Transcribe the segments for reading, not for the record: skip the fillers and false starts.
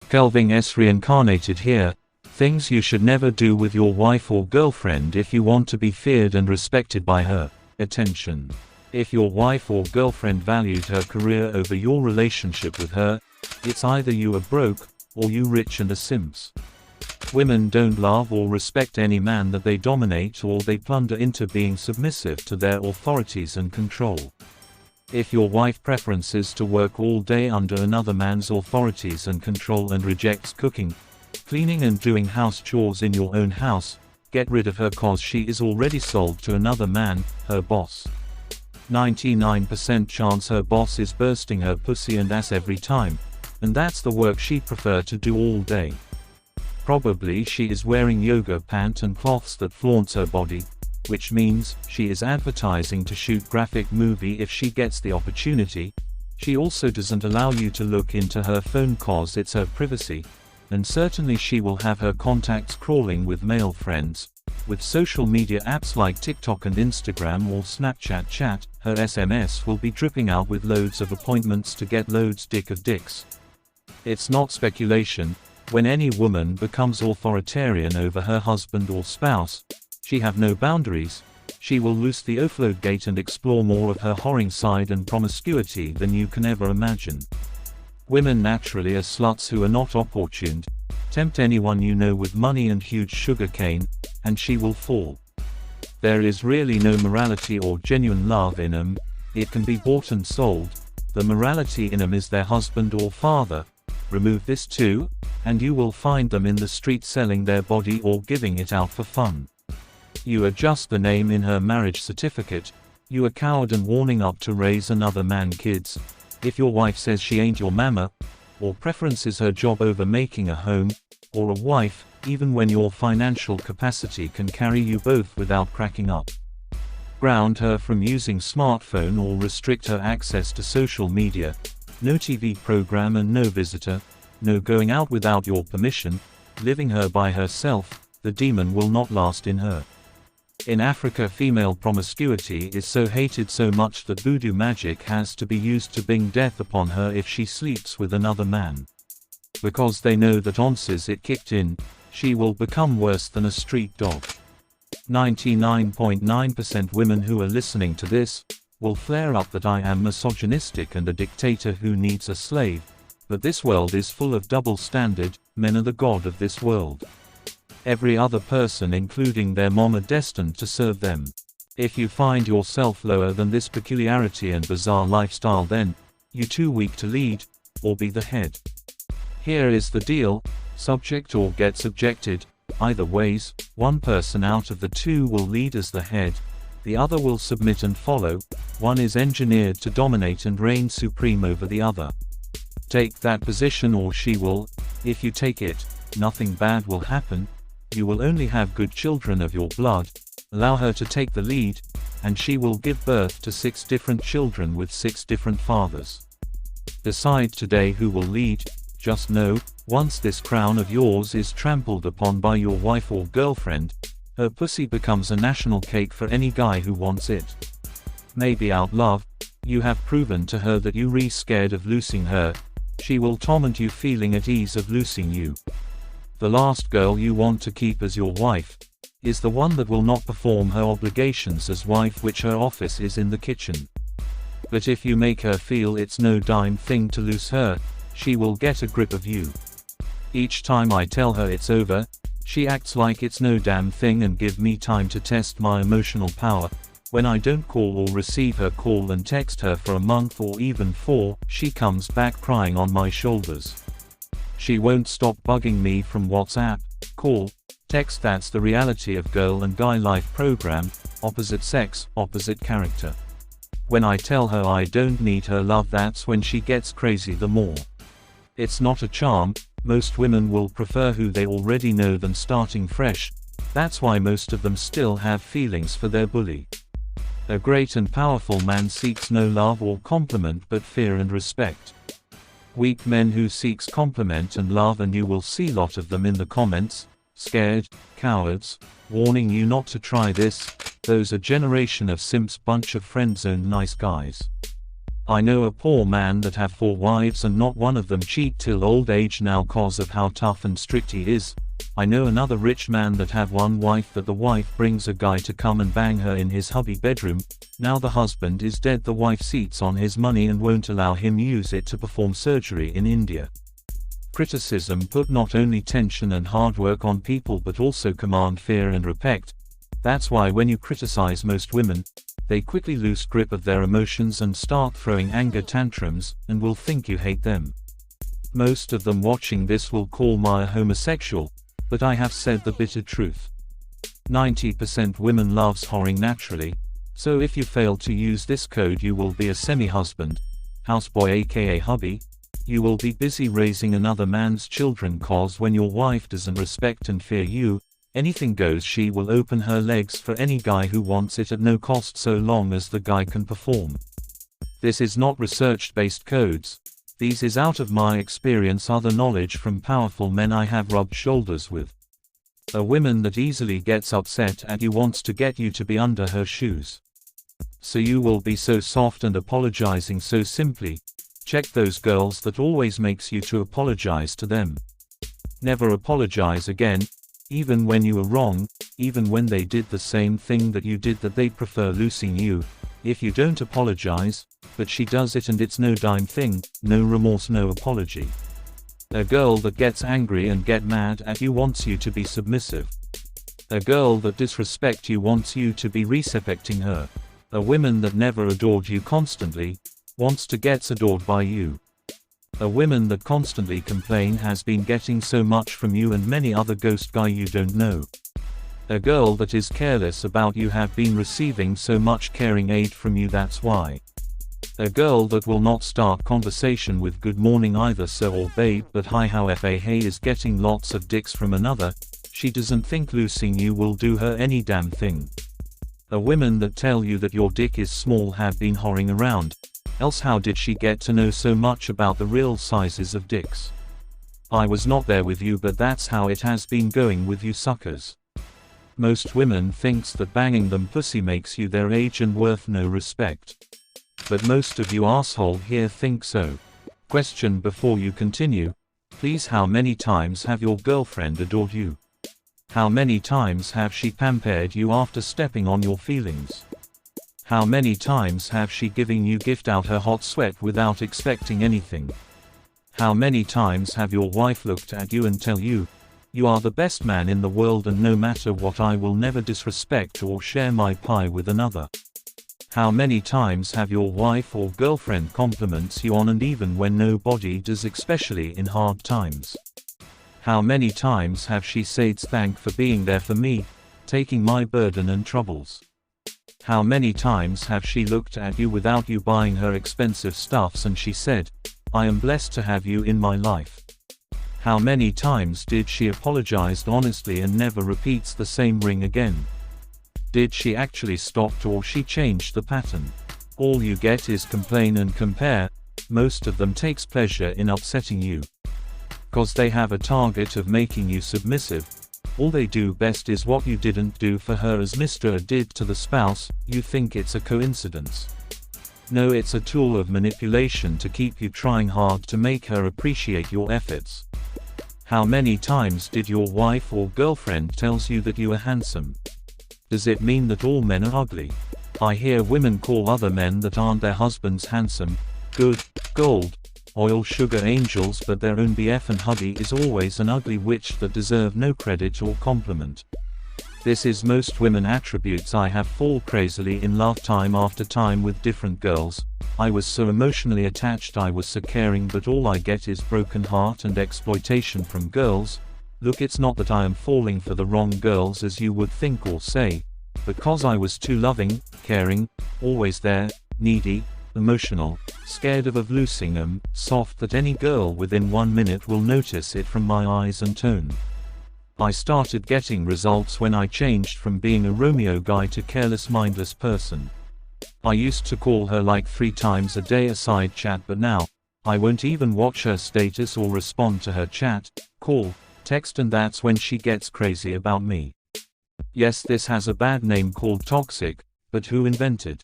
Kelvin S. reincarnated here. Things you should never do with your wife or girlfriend if you want to be feared and respected by her. Attention. If your wife or girlfriend valued her career over your relationship with her, it's either you are broke, or you rich and a simps. Women don't love or respect any man that they dominate or they plunder into being submissive to their authorities and control. If your wife preferences to work all day under another man's authorities and control and rejects cooking, cleaning and doing house chores in your own house, get rid of her cause she is already sold to another man, her boss. 99% chance her boss is bursting her pussy and ass every time, and that's the work she'd prefer to do all day. Probably she is wearing yoga pant and cloths that flaunts her body, which means she is advertising to shoot graphic movie if she gets the opportunity. She also doesn't allow you to look into her phone cause it's her privacy, and certainly she will have her contacts crawling with male friends. With social media apps like TikTok and Instagram or Snapchat chat, her SMS will be dripping out with loads of appointments to get loads dick of dicks. It's not speculation, when any woman becomes authoritarian over her husband or spouse, she have no boundaries, she will loose the offload gate and explore more of her whoring side and promiscuity than you can ever imagine. Women naturally are sluts who are not opportuned. Tempt anyone you know with money and huge sugar cane, and she will fall. There is really no morality or genuine love in them, it can be bought and sold. The morality in them is their husband or father. Remove this too, and you will find them in the street selling their body or giving it out for fun. You are just the name in her marriage certificate, you a coward and warning up to raise another man kids. If your wife says she ain't your mama, or preferences her job over making a home, or a wife, even when your financial capacity can carry you both without cracking up. Ground her from using smartphone or restrict her access to social media. No TV program and no visitor, no going out without your permission, living her by herself, the demon will not last in her. In Africa, female promiscuity is so hated so much that voodoo magic has to be used to bring death upon her if she sleeps with another man. Because they know that once it kicked in, she will become worse than a street dog. 99.9% women who are listening to this will flare up that I am misogynistic and a dictator who needs a slave, but this world is full of double standard, men are the god of this world. Every other person including their mom are destined to serve them. If you find yourself lower than this peculiarity and bizarre lifestyle, then you too weak to lead, or be the head. Here is the deal, subject or get subjected, either ways, one person out of the two will lead as the head, the other will submit and follow, one is engineered to dominate and reign supreme over the other. Take that position or she will. If you take it, nothing bad will happen, you will only have good children of your blood. Allow her to take the lead, and she will give birth to 6 different children with 6 different fathers. Decide today who will lead. Just know, once this crown of yours is trampled upon by your wife or girlfriend, her pussy becomes a national cake for any guy who wants it. Maybe out love, you have proven to her that you re scared of losing her, she will torment you feeling at ease of losing you. The last girl you want to keep as your wife is the one that will not perform her obligations as wife, which her office is in the kitchen. But if you make her feel it's no dime thing to lose her, she will get a grip of you. Each time I tell her it's over, she acts like it's no damn thing and give me time to test my emotional power. When I don't call or receive her call and text her for a month or even 4, she comes back crying on my shoulders. She won't stop bugging me from WhatsApp, call, text. That's the reality of girl and guy life program, opposite sex, opposite character. When I tell her I don't need her love, that's when she gets crazy the more. It's not a charm, most women will prefer who they already know than starting fresh, that's why most of them still have feelings for their bully. A great and powerful man seeks no love or compliment but fear and respect. Weak men who seeks compliment and love, and you will see lot of them in the comments, scared, cowards, warning you not to try this, those a generation of simps, bunch of friend zone nice guys. I know a poor man that have 4 wives and not one of them cheat till old age now cause of how tough and strict he is. I know another rich man that have 1 wife that the wife brings a guy to come and bang her in his hubby bedroom. Now the husband is dead, the wife sits on his money and won't allow him use it to perform surgery in India. Criticism put not only tension and hard work on people but also command fear and respect. That's why when you criticize most women, they quickly lose grip of their emotions and start throwing anger tantrums, and will think you hate them. Most of them watching this will call me a homosexual, but I have said the bitter truth. 90% women loves whoring naturally, so if you fail to use this code you will be a semi-husband, houseboy aka hubby. You will be busy raising another man's children cause when your wife doesn't respect and fear you, anything goes. She will open her legs for any guy who wants it at no cost so long as the guy can perform. This is not research-based codes. These is out of my experience, other knowledge from powerful men I have rubbed shoulders with. A woman that easily gets upset at you wants to get you to be under her shoes. So you will be so soft and apologizing so simply. Check those girls that always makes you to apologize to them. Never apologize again. Even when you were wrong, even when they did the same thing that you did that they prefer losing you. If you don't apologize, but she does it and it's no dime thing, no remorse, no apology. A girl that gets angry and get mad at you wants you to be submissive. A girl that disrespects you wants you to be respecting her. A woman that never adored you constantly, wants to get adored by you. A woman that constantly complain has been getting so much from you and many other ghost guy you don't know. A girl that is careless about you have been receiving so much caring aid from you, that's why. A girl that will not start conversation with good morning either sir or babe but hi how fa hey is getting lots of dicks from another. She doesn't think losing you will do her any damn thing. A woman that tell you that your dick is small have been whoring around. Else how did she get to know so much about the real sizes of dicks? I was not there with you but that's how it has been going with you suckers. Most women thinks that banging them pussy makes you their age and worth no respect. But most of you asshole here think so. Question before you continue. Please, how many times have your girlfriend adored you? How many times have she pampered you after stepping on your feelings? How many times have she given you gift out her hot sweat without expecting anything? How many times have your wife looked at you and tell you, you are the best man in the world and no matter what I will never disrespect or share my pie with another? How many times have your wife or girlfriend compliments you on and even when nobody does, especially in hard times? How many times have she said thank for being there for me, taking my burden and troubles? How many times have she looked at you without you buying her expensive stuffs and she said, I am blessed to have you in my life? How many times did she apologize honestly and never repeats the same ring again? Did she actually stop or she changed the pattern? All you get is complain and compare. Most of them takes pleasure in upsetting you. Cause they have a target of making you submissive. All they do best is what you didn't do for her as Mr. did to the spouse. You think it's a coincidence. No, it's a tool of manipulation to keep you trying hard to make her appreciate your efforts. How many times did your wife or girlfriend tells you that you are handsome? Does it mean that all men are ugly? I hear women call other men that aren't their husbands handsome, good, gold, oil sugar angels, but their own BF and hubby is always an ugly witch that deserve no credit or compliment. This is most women attributes I have fall crazily in love time after time with different girls. I was so emotionally attached, I was so caring, but all I get is broken heart and exploitation from girls. Look, it's not that I am falling for the wrong girls as you would think or say, because I was too loving, caring, always there, needy, emotional, scared of losing them, soft that any girl within 1 minute will notice it from my eyes and tone. I started getting results when I changed from being a Romeo guy to careless mindless person. I used to call her like 3 times a day a side chat, but now, I won't even watch her status or respond to her chat, call, text, and that's when she gets crazy about me. Yes, this has a bad name called toxic, but who invented?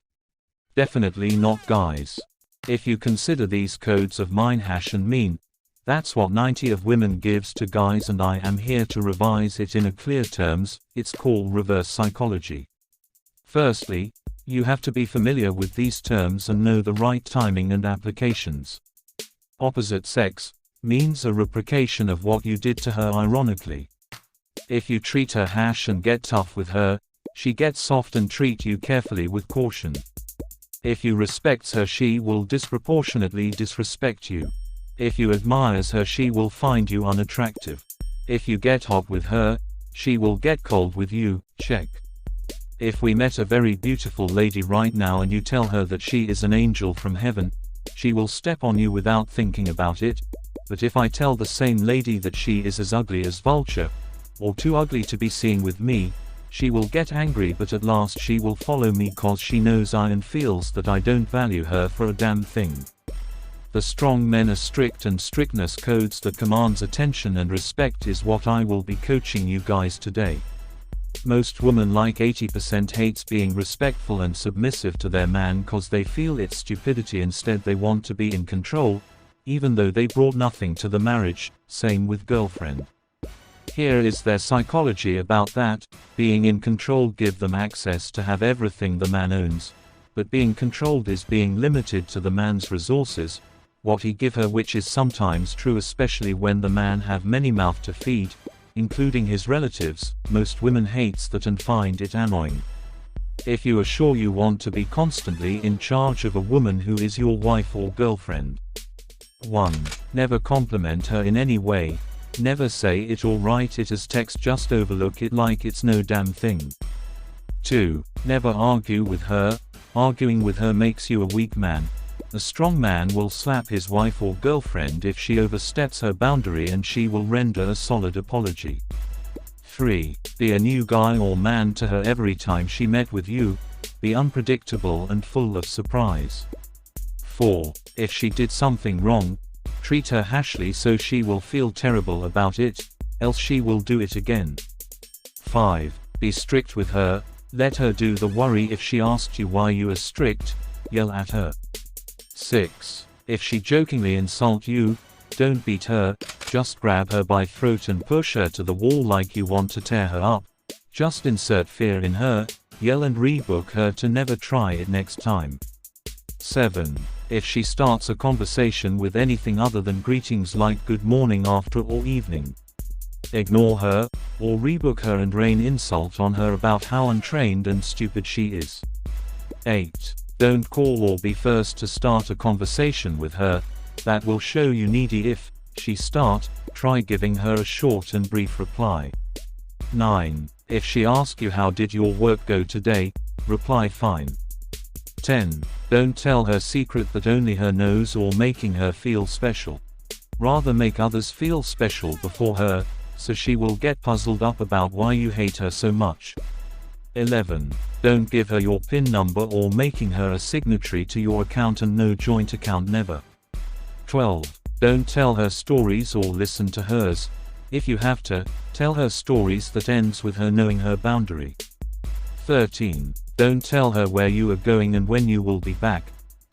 Definitely not guys. If you consider these codes of mine and mean, that's what 90 of women gives to guys, and I am here to revise it in a clear terms. It's called reverse psychology. Firstly, you have to be familiar with these terms and know the right timing and applications. Opposite sex means a replication of what you did to her ironically. If you treat her and get tough with her, she gets soft and treat you carefully with caution. If you respect her, she will disproportionately disrespect you. If you admires her, she will find you unattractive. If you get hot with her, she will get cold with you. Check. If we met a very beautiful lady right now and you tell her that she is an angel from heaven, she will step on you without thinking about it. But if I tell the same lady that she is as ugly as vulture, or too ugly to be seen with me, she will get angry, but at last she will follow me cause she knows I and feels that I don't value her for a damn thing. The strong men are strict, and strictness codes that commands attention and respect is what I will be coaching you guys today. Most women, like 80%, hates being respectful and submissive to their man cause they feel it's stupidity. Instead they want to be in control, even though they brought nothing to the marriage. Same with girlfriend. Here is their psychology about that. Being in control give them access to have everything the man owns, but being controlled is being limited to the man's resources, what he give her, which is sometimes true, especially when the man have many mouth to feed, including his relatives. Most women hates that and find it annoying. If you are sure you want to be constantly in charge of a woman who is your wife or girlfriend. 1. Never compliment her in any way. Never say it or write it as text, just overlook it like it's no damn thing. 2. Never argue with her. Arguing with her makes you a weak man. A strong man will slap his wife or girlfriend if she oversteps her boundary, and she will render a solid apology. 3. Be a new guy or man to her every time she met with you. Be unpredictable and full of surprise. 4. If she did something wrong, treat her harshly so she will feel terrible about it, else she will do it again. 5. Be strict with her. Let her do the worry. If she asks you why you are strict, yell at her. 6. If she jokingly insult you, don't beat her, just grab her by throat and push her to the wall like you want to tear her up. Just insert fear in her, yell and rebook her to never try it next time. 7. If she starts a conversation with anything other than greetings like good morning, after, or evening, ignore her, or rebook her and rain insult on her about how untrained and stupid she is. 8. Don't call or be first to start a conversation with her. That will show you needy. If she start, try giving her a short and brief reply. 9. If she asks you how did your work go today, reply fine. 10. Don't tell her secret that only her knows, or making her feel special. Rather make others feel special before her, so she will get puzzled up about why you hate her so much. 11. Don't give her your PIN number or making her a signatory to your account, and no joint account never. 12. Don't tell her stories or listen to hers. If you have to, tell her stories that ends with her knowing her boundary. 13. Don't tell her where you are going and when you will be back.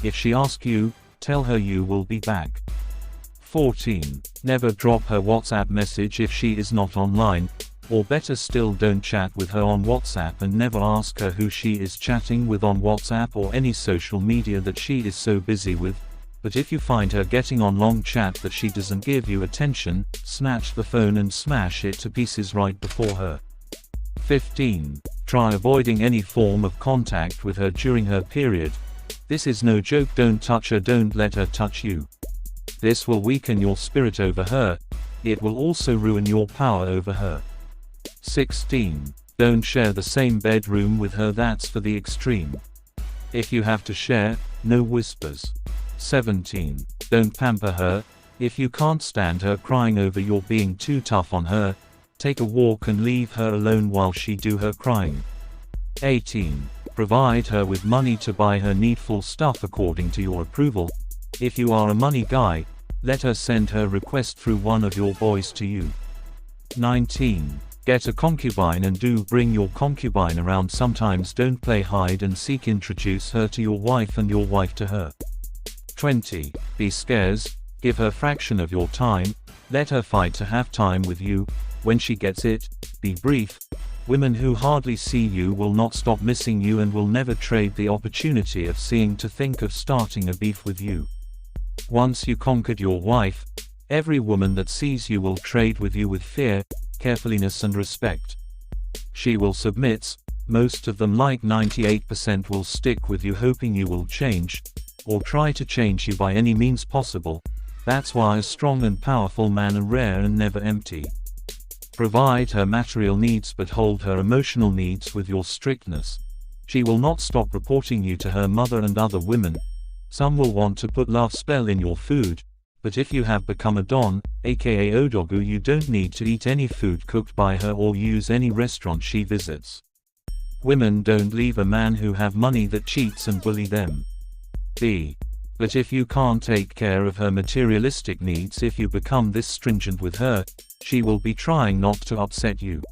If she asks you, tell her you will be back. 14. Never drop her WhatsApp message if she is not online, or better still, don't chat with her on WhatsApp, and never ask her who she is chatting with on WhatsApp or any social media that she is so busy with. But if you find her getting on long chat that she doesn't give you attention, snatch the phone and smash it to pieces right before her. 15. Try avoiding any form of contact with her during her period. This is no joke. Don't touch her, don't let her touch you. This will weaken your spirit over her. It will also ruin your power over her. 16. Don't share the same bedroom with her. That's for the extreme. If you have to share, no whispers. 17. Don't pamper her. If you can't stand her crying over your being too tough on her, take a walk and leave her alone while she do her crying. 18. Provide her with money to buy her needful stuff according to your approval. If you are a money guy, let her send her request through one of your boys to you. 19. Get a concubine and do bring your concubine around sometimes. Don't play hide and seek. Introduce her to your wife and your wife to her. 20. Be scarce, give her fraction of your time, let her fight to have time with you. When she gets it, be brief. Women who hardly see you will not stop missing you and will never trade the opportunity of seeing to think of starting a beef with you. Once you conquered your wife, every woman that sees you will trade with you with fear, carefulness and respect. She will submit. Most of them, like 98%, will stick with you hoping you will change, or try to change you by any means possible. That's why a strong and powerful man are rare and never empty. Provide her material needs but hold her emotional needs with your strictness. She will not stop reporting you to her mother and other women. Some will want to put love spell in your food, but if you have become a don, aka odogu, you don't need to eat any food cooked by her or use any restaurant she visits. Women don't leave a man who have money that cheats and bully them. But if you can't take care of her materialistic needs, if you become this stringent with her, she will be trying not to upset you.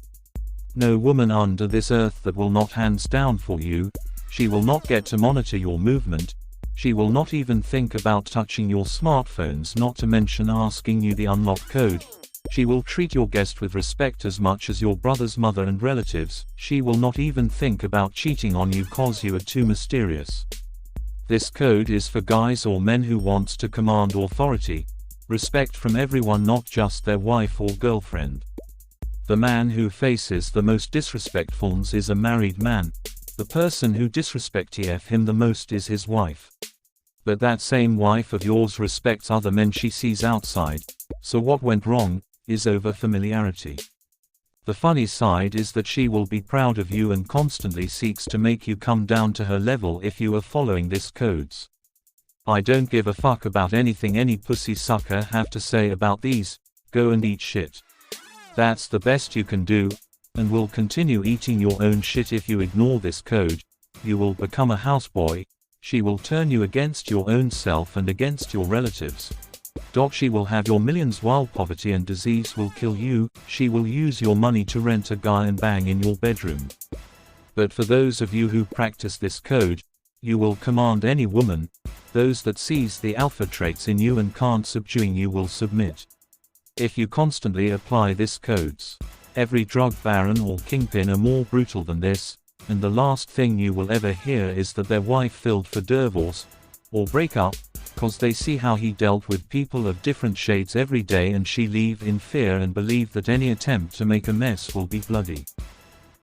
No woman under this earth that will not hands down for you. She will not get to monitor your movement. She will not even think about touching your smartphones, not to mention asking you the unlock code. She will treat your guest with respect as much as your brother's mother and relatives. She will not even think about cheating on you cause you are too mysterious. This code is for guys or men who wants to command authority, respect from everyone, not just their wife or girlfriend. The man who faces the most disrespectfulness is a married man. The person who disrespects him the most is his wife. But that same wife of yours respects other men she sees outside. So what went wrong is over familiarity. The funny side is that she will be proud of you and constantly seeks to make you come down to her level if you are following these codes. I don't give a fuck about anything any pussy sucker have to say about these. Go and eat shit. That's the best you can do, and will continue eating your own shit if you ignore this code. You will become a houseboy. She will turn you against your own self and against your relatives. She will have your millions while poverty and disease will kill you. She will use your money to rent a guy and bang in your bedroom. But for those of you who practice this code, you will command any woman. Those that sees the alpha traits in you and can't subduing you will submit. If you constantly apply this codes, every drug baron or kingpin are more brutal than this, and the last thing you will ever hear is that their wife filed for divorce or break up, cause they see how he dealt with people of different shades every day and she live in fear and believe that any attempt to make a mess will be bloody.